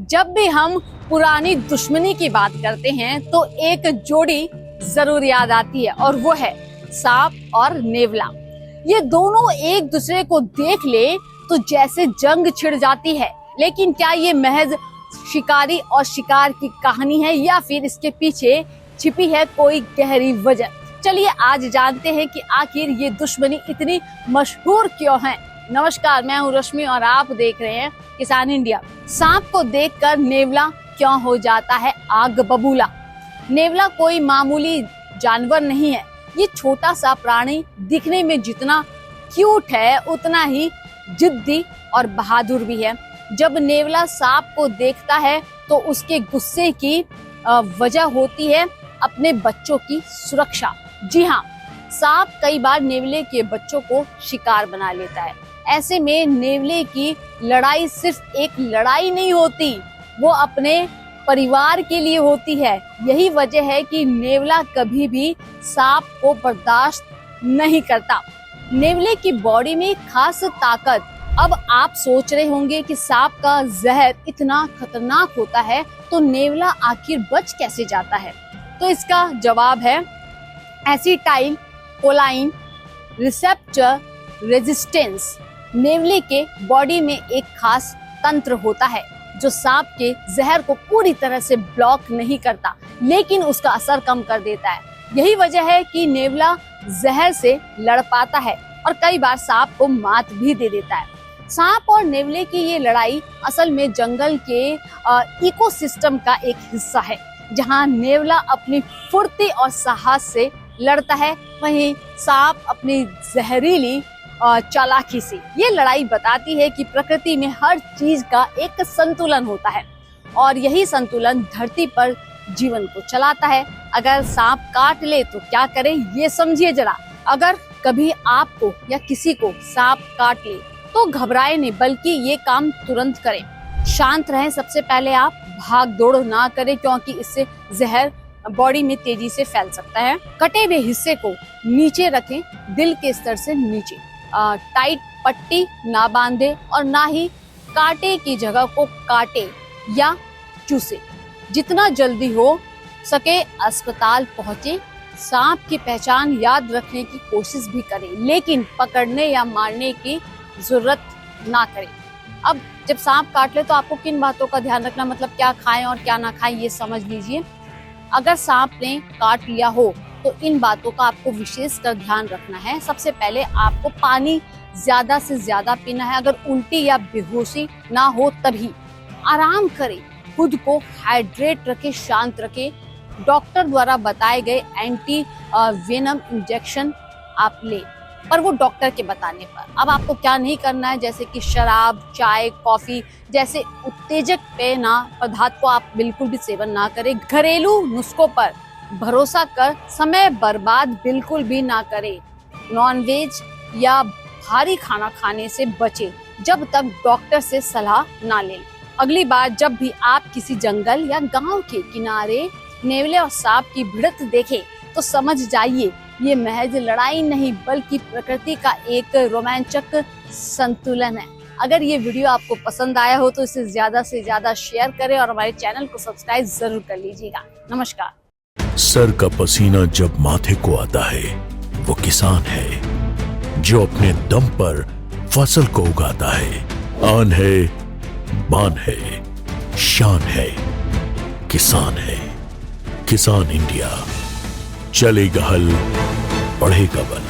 जब भी हम पुरानी दुश्मनी की बात करते हैं तो एक जोड़ी जरूर याद आती है और वो है सांप और नेवला। ये दोनों एक दूसरे को देख ले तो जैसे जंग छिड़ जाती है। लेकिन क्या ये महज शिकारी और शिकार की कहानी है या फिर इसके पीछे छिपी है कोई गहरी वजह? चलिए आज जानते हैं कि आखिर ये दुश्मनी इतनी मशहूर क्यों है। नमस्कार, मैं हूँ रश्मि और आप देख रहे हैं किसान इंडिया। सांप को देखकर नेवला क्यों हो जाता है आग बबूला? नेवला कोई मामूली जानवर नहीं है। ये छोटा सा प्राणी दिखने में जितना क्यूट है उतना ही जिद्दी और बहादुर भी है। जब नेवला सांप को देखता है तो उसके गुस्से की वजह होती है अपने बच्चों की सुरक्षा। जी हाँ, सांप कई बार नेवले के बच्चों को शिकार बना लेता है। ऐसे में नेवले की लड़ाई सिर्फ एक लड़ाई नहीं होती, वो अपने परिवार के लिए होती है। यही वजह है कि नेवला कभी भी सांप को बर्दाश्त नहीं करता। नेवले की बॉडी में खास ताकत। अब आप सोच रहे होंगे कि सांप का जहर इतना खतरनाक होता है तो नेवला आखिर बच कैसे जाता है? तो इसका जवाब है एसिटाइल कोलाइन रिसेप्टर रेजिस्टेंस। नेवले के बॉडी में एक खास तंत्र होता है जो सांप के जहर को पूरी तरह से ब्लॉक नहीं करता लेकिन उसका असर कम कर देता है। यही वजह है कि नेवला जहर से लड़ पाता है और कई बार सांप को मात भी दे देता है। सांप और नेवले की ये लड़ाई असल में जंगल के इकोसिस्टम का एक हिस्सा है। जहां नेवला अपनी फुर्ती और साहस से लड़ता है, वहीं सांप अपनी जहरीली चालाकी से। ये लड़ाई बताती है कि प्रकृति में हर चीज का एक संतुलन होता है और यही संतुलन धरती पर जीवन को चलाता है। अगर सांप काट ले तो क्या करें ये समझिए जरा। अगर कभी आपको या किसी को सांप काट ले तो घबराए नहीं, बल्कि ये काम तुरंत करें। शांत रहें। सबसे पहले आप भाग दौड़ ना करें क्योंकि इससे जहर बॉडी में तेजी से फैल सकता है। कटे हुए हिस्से को नीचे रखें, दिल के स्तर से नीचे। टाइट पट्टी ना बांधे और ना ही कांटे की जगह को काटे या चूसे। जितना जल्दी हो सके अस्पताल पहुंचे। सांप की पहचान याद रखने की कोशिश भी करें लेकिन पकड़ने या मारने की जरूरत ना करें। अब जब सांप काट ले तो आपको किन बातों का ध्यान रखना, मतलब क्या खाएं और क्या ना खाएं ये समझ लीजिए। अगर सांप ने काट लिया हो तो इन बातों का आपको विशेष कर ध्यान रखना है। सबसे पहले आपको पानी ज्यादा से ज्यादा पीना है। अगर उल्टी या बेहोशी ना हो तभी आराम करें, खुद को हाइड्रेट रखें, शांत रखें। डॉक्टर द्वारा बताए गए एंटी वेनम इंजेक्शन आप ले, पर वो डॉक्टर के बताने पर। अब आपको क्या नहीं करना है, जैसे कि शराब, चाय, कॉफी जैसे उत्तेजक पेय ना पदार्थ को आप बिल्कुल भी सेवन ना करें। घरेलू नुस्खों पर भरोसा कर समय बर्बाद बिल्कुल भी ना करें। नॉनवेज या भारी खाना खाने से बचें जब तक डॉक्टर से सलाह ना लें। अगली बार जब भी आप किसी जंगल या गांव के किनारे नेवले और सांप की भिड़ंत देखें तो समझ जाइए ये महज लड़ाई नहीं बल्कि प्रकृति का एक रोमांचक संतुलन है। अगर ये वीडियो आपको पसंद आया हो तो इसे ज्यादा से ज्यादा शेयर करें और हमारे चैनल को सब्सक्राइब जरूर कर लीजिएगा। नमस्कार। सर का पसीना जब माथे को आता है वो किसान है जो अपने दम पर फसल को उगाता है। आन है, बान है, शान है, किसान है। किसान इंडिया, चलेगा हल, बढ़ेगा बल।